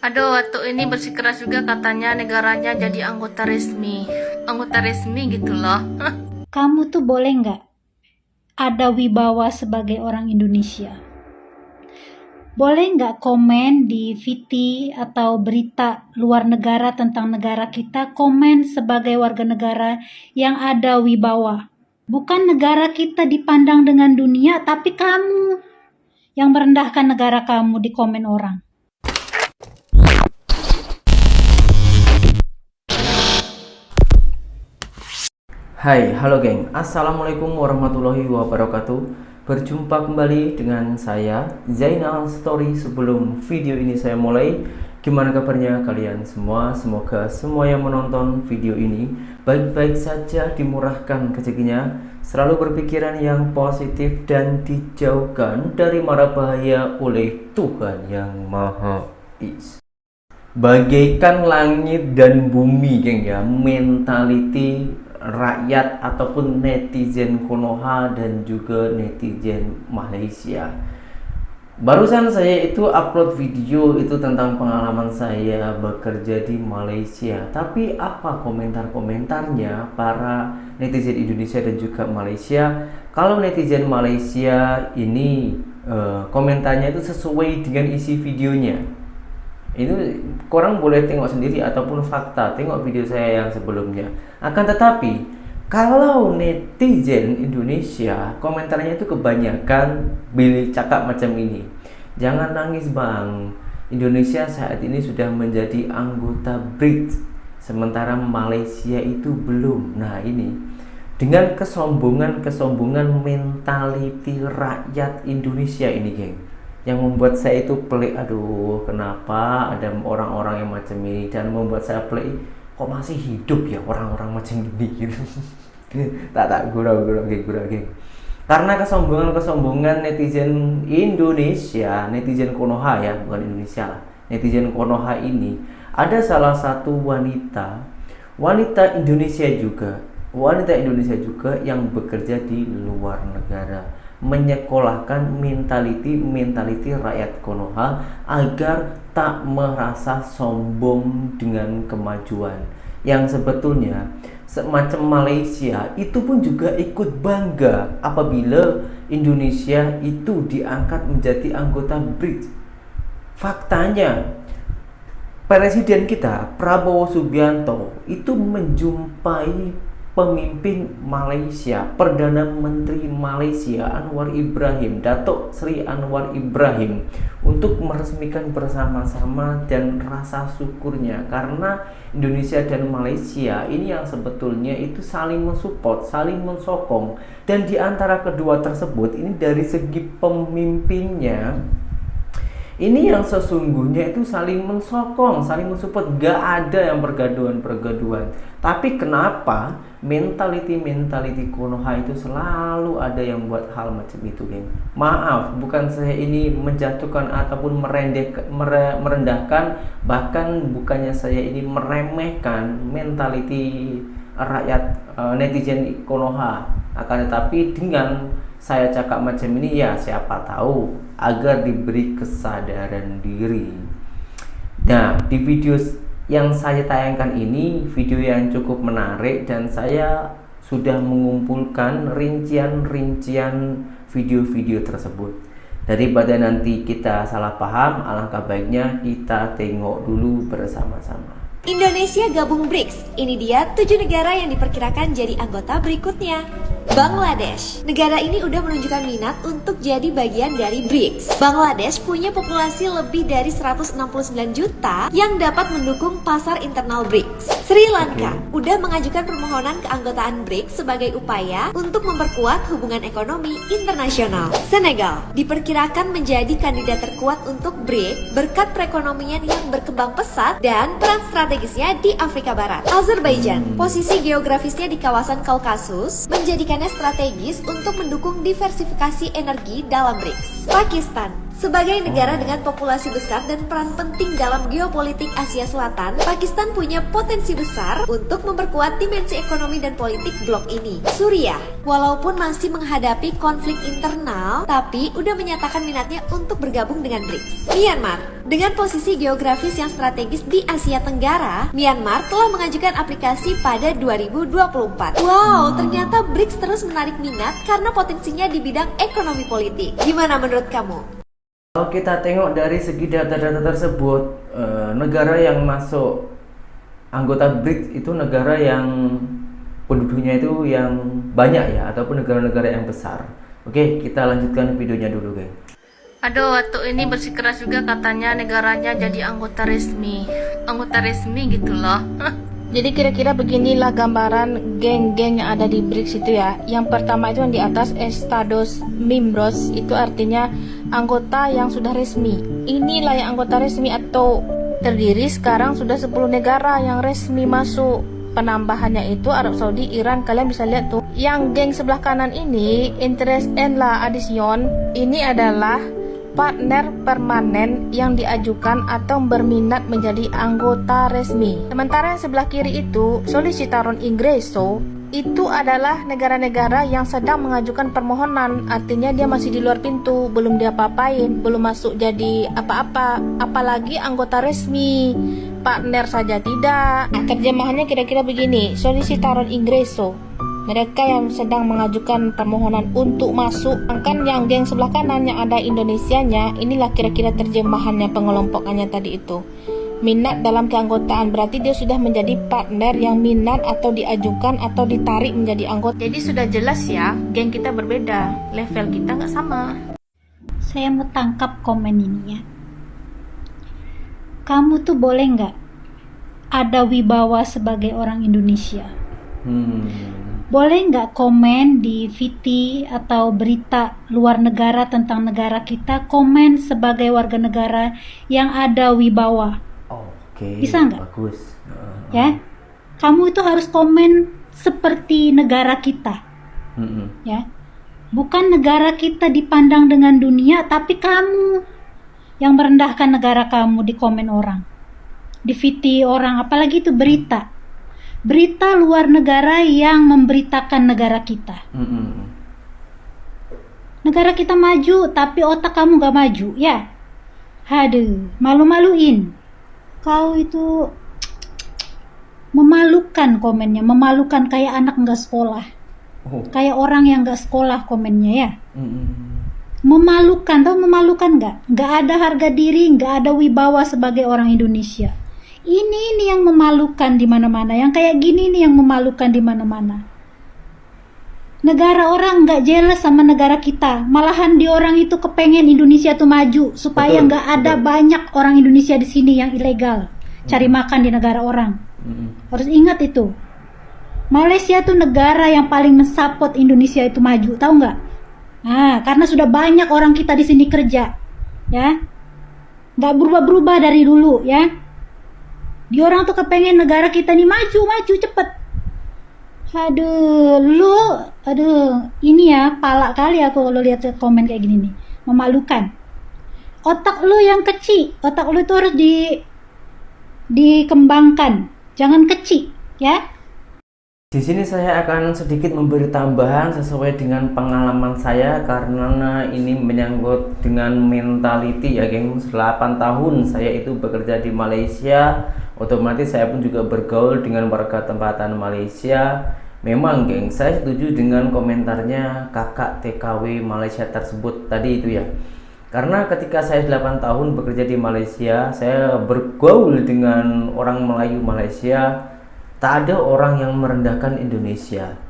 Aduh, waktu ini bersikeras juga katanya negaranya jadi anggota resmi. Anggota resmi gitu loh. Kamu tuh boleh nggak ada wibawa sebagai orang Indonesia? Boleh nggak komen di VT atau berita luar negara tentang negara kita, komen sebagai warga negara yang ada wibawa. Bukan negara kita dipandang dengan dunia, tapi kamu yang merendahkan negara kamu di komen orang. Hai, halo geng. Assalamualaikum warahmatullahi wabarakatuh. Berjumpa kembali dengan saya Zainal Story. Sebelum video ini saya mulai, gimana kabarnya kalian semua? Semoga semua yang menonton video ini baik-baik saja, dimurahkan rezekinya, selalu berpikiran yang positif dan dijauhkan dari mara bahaya oleh Tuhan yang Maha Esa. Bagaikan langit dan bumi geng ya, mentality rakyat ataupun netizen Konoha dan juga netizen Malaysia. Barusan saya itu upload video itu tentang pengalaman saya bekerja di Malaysia. Tapi apa komentar-komentarnya para netizen Indonesia dan juga Malaysia? Kalau netizen Malaysia ini komentarnya itu sesuai dengan isi videonya. Itu korang boleh tengok sendiri ataupun fakta, tengok video saya yang sebelumnya. Akan tetapi kalau netizen Indonesia komentarnya itu kebanyakan pilih cakap macam ini. Jangan nangis bang, Indonesia saat ini sudah menjadi anggota BRICS, sementara Malaysia itu belum. Nah ini dengan kesombongan mentality rakyat Indonesia ini geng, yang membuat saya itu pelik. Aduh, kenapa ada orang-orang yang macam ini, dan membuat saya pelik, kok masih hidup ya orang-orang macam ini gitu. tak gurau geng. Karena kesombongan netizen Indonesia, netizen Konoha ya, bukan Indonesia lah, netizen Konoha ini, ada salah satu wanita Indonesia juga yang bekerja di luar negara, menyekolahkan mentality rakyat Konoha agar tak merasa sombong dengan kemajuan. Yang sebetulnya semacam Malaysia itu pun juga ikut bangga apabila Indonesia itu diangkat menjadi anggota BRICS. Faktanya Presiden kita Prabowo Subianto itu menjumpai pemimpin Malaysia, Perdana Menteri Malaysia Anwar Ibrahim, Datuk Seri Anwar Ibrahim, untuk meresmikan bersama-sama dan rasa syukurnya karena Indonesia dan Malaysia ini yang sebetulnya itu saling mensupport, saling mensokong, dan di antara kedua tersebut ini dari segi pemimpinnya ini yang sesungguhnya itu saling mensokong, saling mensupport, gak ada yang pergaduhan. Tapi kenapa mentality Konoha itu selalu ada yang buat hal macam itu, geng? Maaf, bukan saya ini menjatuhkan ataupun merendahkan, bahkan bukannya saya ini meremehkan mentality rakyat netizen Konoha. Akan tetapi dengan saya cakap macam ini ya, siapa tahu agar diberi kesadaran diri. Nah, di video yang saya tayangkan ini video yang cukup menarik, dan saya sudah mengumpulkan rincian video-video tersebut. Daripada nanti kita salah paham, alangkah baiknya kita tengok dulu bersama-sama. Indonesia gabung BRICS. Ini dia 7 negara yang diperkirakan jadi anggota berikutnya. Bangladesh. Negara ini udah menunjukkan minat untuk jadi bagian dari BRICS. Bangladesh punya populasi lebih dari 169 juta yang dapat mendukung pasar internal BRICS. Sri Lanka udah mengajukan permohonan keanggotaan BRICS sebagai upaya untuk memperkuat hubungan ekonomi internasional. Senegal diperkirakan menjadi kandidat terkuat untuk BRICS berkat perekonomian yang berkembang pesat dan peran strategisnya di Afrika Barat. Azerbaijan, posisi geografisnya di kawasan Kaukasus menjadikannya strategis untuk mendukung diversifikasi energi dalam BRICS. Pakistan, sebagai negara dengan populasi besar dan peran penting dalam geopolitik Asia Selatan, Pakistan punya potensi besar untuk memperkuat dimensi ekonomi dan politik blok ini. Suriah, walaupun masih menghadapi konflik internal, tapi udah menyatakan minatnya untuk bergabung dengan BRICS. Myanmar, Dengan posisi geografis yang strategis di Asia Tenggara, Myanmar telah mengajukan aplikasi pada 2024. Wow, ternyata BRICS terus menarik minat karena potensinya di bidang ekonomi politik. Gimana menurut kamu? Kalau kita tengok dari segi data-data tersebut, negara yang masuk anggota BRICS itu negara yang penduduknya itu yang banyak ya, ataupun negara-negara yang besar. Oke, kita lanjutkan videonya dulu, geng. Aduh, waktu ini bersikeras juga katanya negaranya jadi anggota resmi gitu loh. Jadi kira-kira beginilah gambaran geng-geng yang ada di BRICS itu ya. Yang pertama itu yang di atas Estados Miembros, itu artinya anggota yang sudah resmi. Inilah yang anggota resmi atau terdiri sekarang sudah 10 negara yang resmi masuk. Penambahannya itu Arab Saudi, Iran, kalian bisa lihat tuh. Yang geng sebelah kanan ini, Interest en la Adhesion, ini adalah partner permanen yang diajukan atau berminat menjadi anggota resmi. Sementara yang sebelah kiri itu, Solicitaron Ingreso, itu adalah negara-negara yang sedang mengajukan permohonan, artinya dia masih di luar pintu, belum diapa-apain, belum masuk jadi apa-apa, apalagi anggota resmi. Partner saja tidak. Nah, terjemahannya kira-kira begini, Solicitaron Ingreso, mereka yang sedang mengajukan permohonan untuk masuk. Sedangkan yang geng sebelah kanan yang ada Indonesianya, inilah kira-kira terjemahannya, pengelompokannya tadi itu. Minat dalam keanggotaan, berarti dia sudah menjadi partner yang minat atau diajukan atau ditarik menjadi anggota. Jadi sudah jelas ya, geng kita berbeda, level kita nggak sama. Saya mau tangkap komen ini ya. Kamu tuh boleh nggak ada wibawa sebagai orang Indonesia? Boleh nggak komen di VT atau berita luar negara tentang negara kita, komen sebagai warga negara yang ada wibawa? Oke, bisa nggak? Bagus. Ya, kamu itu harus komen seperti negara kita. Ya, bukan negara kita dipandang dengan dunia, tapi kamu yang merendahkan negara kamu di komen orang, di VT orang, apalagi itu berita luar negara yang memberitakan negara kita. Negara kita maju, tapi otak kamu gak maju, ya? Aduh, malu-maluin. Kau itu memalukan komennya, memalukan kayak anak gak sekolah. Kayak orang yang gak sekolah komennya ya. Memalukan, tau memalukan gak? Gak ada harga diri, gak ada wibawa sebagai orang Indonesia. Ini yang memalukan di mana-mana, yang kayak gini nih yang memalukan di mana-mana. Negara orang nggak jealous sama negara kita, malahan di orang itu kepengen Indonesia tuh maju supaya nggak ada banyak orang Indonesia di sini yang ilegal cari makan di negara orang. Harus ingat itu. Malaysia tuh negara yang paling mensupport Indonesia itu maju, tahu nggak? Nah, karena sudah banyak orang kita di sini kerja, ya, nggak berubah-berubah dari dulu, ya. Di orang tuh kepengen negara kita nih maju cepet. Aduh, ini ya, palak kali aku kalau lihat komen kayak gini nih, memalukan. Otak lu yang kecil, otak lu itu harus dikembangkan, jangan kecil, ya. Di sini saya akan sedikit memberi tambahan sesuai dengan pengalaman saya karena ini menyangkut dengan mentality ya, geng. 8 tahun saya itu bekerja di Malaysia, otomatis saya pun juga bergaul dengan warga tempatan Malaysia. Memang geng, saya setuju dengan komentarnya kakak TKW Malaysia tersebut tadi itu ya. Karena ketika saya 8 tahun bekerja di Malaysia, saya bergaul dengan orang Melayu Malaysia, tak ada orang yang merendahkan Indonesia.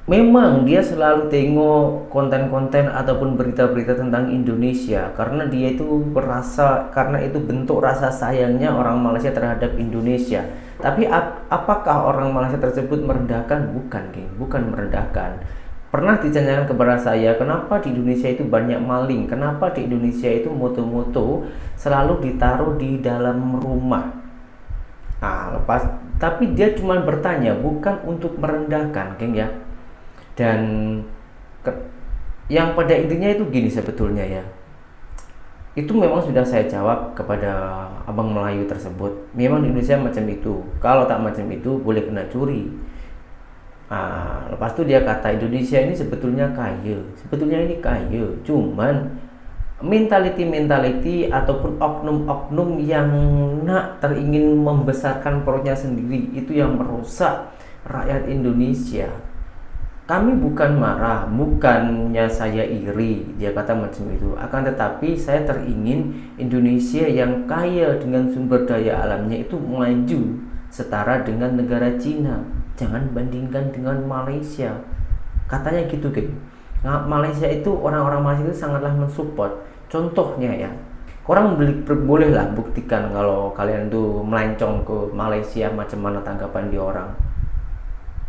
Memang dia selalu tengok konten-konten ataupun berita-berita tentang Indonesia karena dia itu berasa, karena itu bentuk rasa sayangnya orang Malaysia terhadap Indonesia. Tapi apakah orang Malaysia tersebut merendahkan? Bukan, geng, bukan merendahkan. Pernah ditanyakan kepada saya, kenapa di Indonesia itu banyak maling? Kenapa di Indonesia itu moto-moto selalu ditaruh di dalam rumah? Nah, tapi dia cuma bertanya, bukan untuk merendahkan, geng ya. Dan yang pada intinya itu gini sebetulnya ya, itu memang sudah saya jawab kepada abang Melayu tersebut. Memang di Indonesia macam itu, kalau tak macam itu boleh kena curi. Lepas itu dia kata Indonesia ini sebetulnya kaya, sebetulnya ini kaya, cuman mentality ataupun oknum-oknum yang teringin membesarkan perutnya sendiri, itu yang merusak rakyat Indonesia. Kami bukan marah, bukannya saya iri, dia kata macam itu. Akan tetapi saya teringin Indonesia yang kaya dengan sumber daya alamnya itu maju setara dengan negara Cina. Jangan bandingkan dengan Malaysia. Katanya gitu, geng. Malaysia itu, orang-orang Malaysia itu sangatlah mensupport. Contohnya ya, korang bolehlah buktikan kalau kalian tuh melancong ke Malaysia macam mana tanggapan di orang.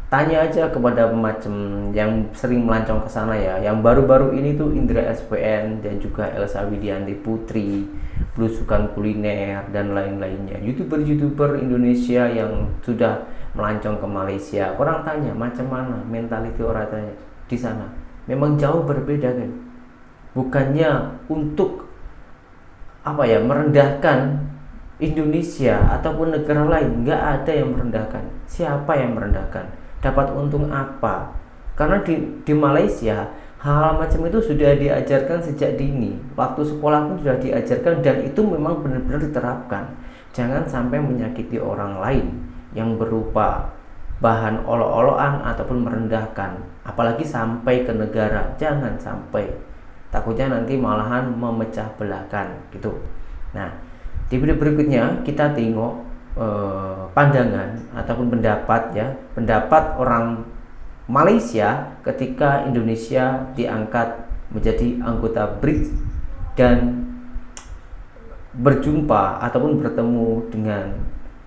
Tanya aja kepada macam yang sering melancong ke sana ya. Yang baru-baru ini tuh Indra SPN dan juga Elsa Widianti Putri, belusukan kuliner dan lain-lainnya. YouTuber-YouTuber Indonesia yang sudah melancong ke Malaysia. Orang tanya macam mana mentality orang tanya di sana. Memang jauh berbeda kan. Bukannya untuk merendahkan Indonesia ataupun negara lain, nggak ada yang merendahkan. Siapa yang merendahkan? Dapat untung apa? Karena di Malaysia hal macam itu sudah diajarkan sejak dini. Waktu sekolah pun sudah diajarkan dan itu memang benar-benar diterapkan. Jangan sampai menyakiti orang lain yang berupa bahan olok-olokan ataupun merendahkan, apalagi sampai ke negara. Jangan sampai, takutnya nanti malahan memecah belahkan gitu. Nah, di video berikutnya kita tengok pandangan ataupun pendapat orang Malaysia ketika Indonesia diangkat menjadi anggota BRICS dan berjumpa ataupun bertemu dengan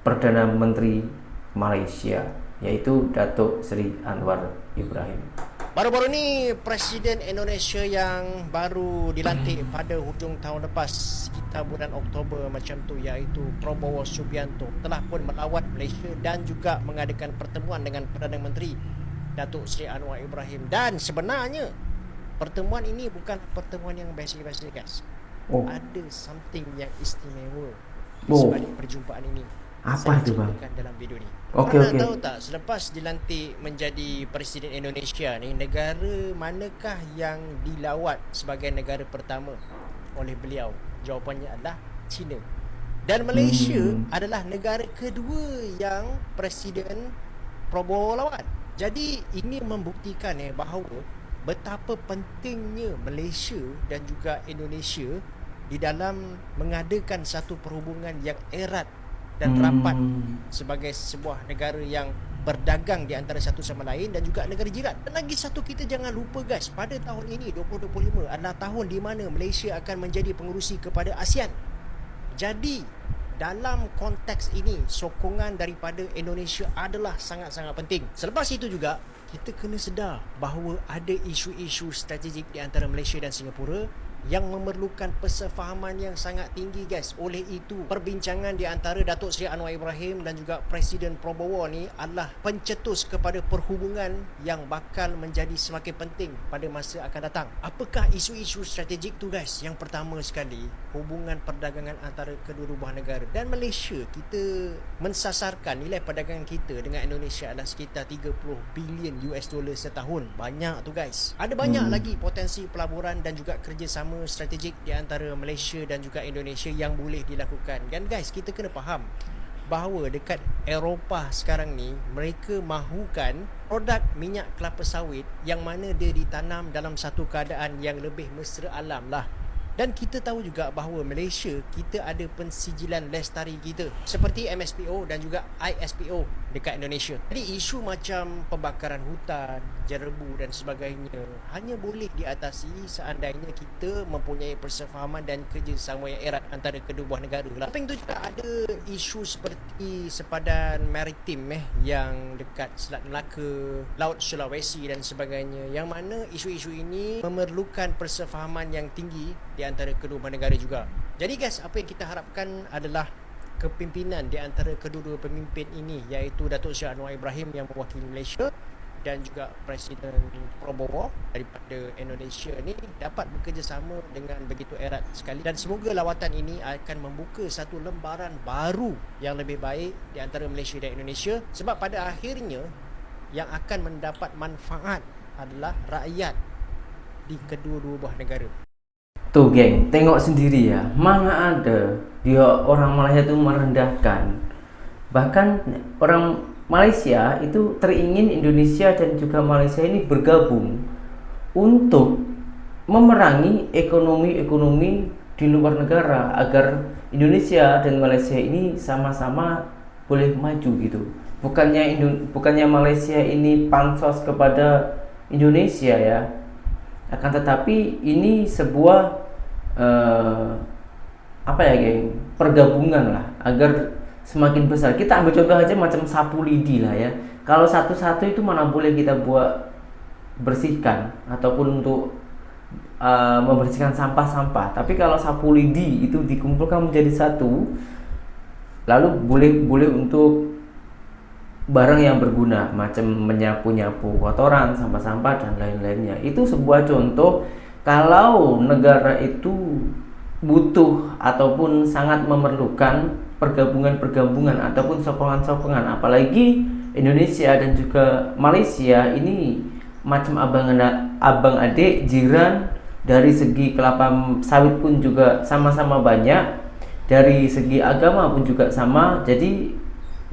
Perdana Menteri Malaysia, yaitu Datuk Seri Anwar Ibrahim. Baru-baru ni Presiden Indonesia yang baru dilantik pada hujung tahun lepas sekitar bulan Oktober macam tu, iaitu Prabowo Subianto, telah pun melawat Malaysia dan juga mengadakan pertemuan dengan Perdana Menteri Datuk Seri Anwar Ibrahim. Dan sebenarnya pertemuan ini bukan pertemuan yang biasa-biasa, guys. Ada something yang istimewa di sebalik perjumpaan ini. Apa itu, Bang? Dalam video ni. Okey. Tahu tak, selepas dilantik menjadi Presiden Indonesia ni, negara manakah yang dilawat sebagai negara pertama oleh beliau? Jawapannya adalah China. Dan Malaysia adalah negara kedua yang Presiden Prabowo lawat. Jadi ini membuktikan bahawa betapa pentingnya Malaysia dan juga Indonesia di dalam mengadakan satu perhubungan yang erat dan rapat sebagai sebuah negara yang berdagang di antara satu sama lain dan juga negara jiran. Dan lagi satu, kita jangan lupa, guys, pada tahun ini 2025 adalah tahun di mana Malaysia akan menjadi pengerusi kepada ASEAN. Jadi dalam konteks ini, sokongan daripada Indonesia adalah sangat-sangat penting. Selepas itu juga, kita kena sedar bahawa ada isu-isu strategik di antara Malaysia dan Singapura yang memerlukan persefahaman yang sangat tinggi, guys. Oleh itu, perbincangan di antara Datuk Seri Anwar Ibrahim dan juga Presiden Prabowo ni adalah pencetus kepada perhubungan yang bakal menjadi semakin penting pada masa akan datang. Apakah isu-isu strategik tu, guys? Yang pertama sekali, hubungan perdagangan antara kedua-dua buah negara. Dan Malaysia, kita mensasarkan nilai perdagangan kita dengan Indonesia adalah sekitar 30 bilion US dollar setahun. Banyak tu, guys. Ada banyak lagi potensi pelaburan dan juga kerjasama strategik di antara Malaysia dan juga Indonesia yang boleh dilakukan. Dan guys, kita kena faham bahawa dekat Eropah sekarang ni, mereka mahukan produk minyak kelapa sawit yang mana dia ditanam dalam satu keadaan yang lebih mesra alam lah. Dan kita tahu juga bahawa Malaysia, kita ada pensijilan lestari kita seperti MSPO dan juga ISPO dekat Indonesia. Jadi isu macam pembakaran hutan, jerebu dan sebagainya hanya boleh diatasi seandainya kita mempunyai persefahaman dan kerjasama yang erat antara kedua buah negara lah. Samping itu juga ada isu seperti sepadan maritim yang dekat Selat Melaka, Laut Sulawesi dan sebagainya, yang mana isu-isu ini memerlukan persefahaman yang tinggi di antara kedua buah negara juga. Jadi guys, apa yang kita harapkan adalah kepimpinan di antara kedua-dua pemimpin ini, iaitu Datuk Seri Anwar Ibrahim yang mewakili Malaysia dan juga Presiden Prabowo daripada Indonesia ni dapat bekerjasama dengan begitu erat sekali. Dan semoga lawatan ini akan membuka satu lembaran baru yang lebih baik di antara Malaysia dan Indonesia, sebab pada akhirnya yang akan mendapat manfaat adalah rakyat di kedua-dua buah negara. Tuh geng, tengok sendiri ya, mana ada dia orang Malaysia itu merendahkan. Bahkan orang Malaysia itu teringin Indonesia dan juga Malaysia ini bergabung untuk memerangi ekonomi-ekonomi di luar negara agar Indonesia dan Malaysia ini sama-sama boleh maju gitu. Bukannya Malaysia ini pansos kepada Indonesia ya. Akan tetapi ini sebuah apa ya geng, pergabungan lah agar semakin besar. Kita ambil contoh aja macam sapu lidi lah ya. Kalau satu-satu itu mana boleh kita buat bersihkan ataupun untuk membersihkan sampah-sampah. Tapi kalau sapu lidi itu dikumpulkan menjadi satu, lalu boleh untuk barang yang berguna macam menyapu-nyapu kotoran, sampah-sampah dan lain-lainnya. Itu sebuah contoh kalau negara itu butuh ataupun sangat memerlukan pergabungan-pergabungan ataupun sokongan-sokongan, apalagi Indonesia dan juga Malaysia ini macam abang adik jiran, dari segi kelapa sawit pun juga sama-sama banyak, dari segi agama pun juga sama. Jadi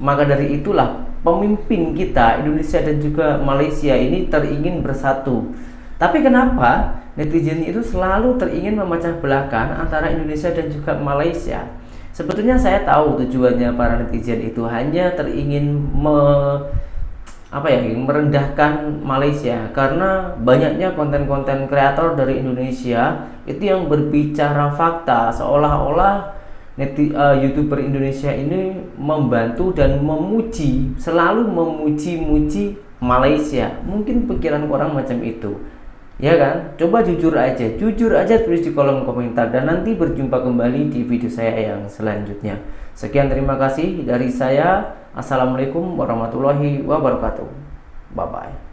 maka dari itulah pemimpin kita Indonesia dan juga Malaysia ini teringin bersatu. Tapi kenapa netizen itu selalu teringin memecah belahkan antara Indonesia dan juga Malaysia? Sebetulnya saya tahu tujuannya para netizen itu hanya teringin merendahkan Malaysia, karena banyaknya konten-konten kreator dari Indonesia itu yang berbicara fakta, seolah-olah YouTuber Indonesia ini membantu dan selalu memuji Malaysia. Mungkin pikiran orang macam itu, ya kan? Coba jujur aja tulis di kolom komentar, dan nanti berjumpa kembali di video saya yang selanjutnya. Sekian, terima kasih dari saya. Assalamualaikum warahmatullahi wabarakatuh. Bye bye.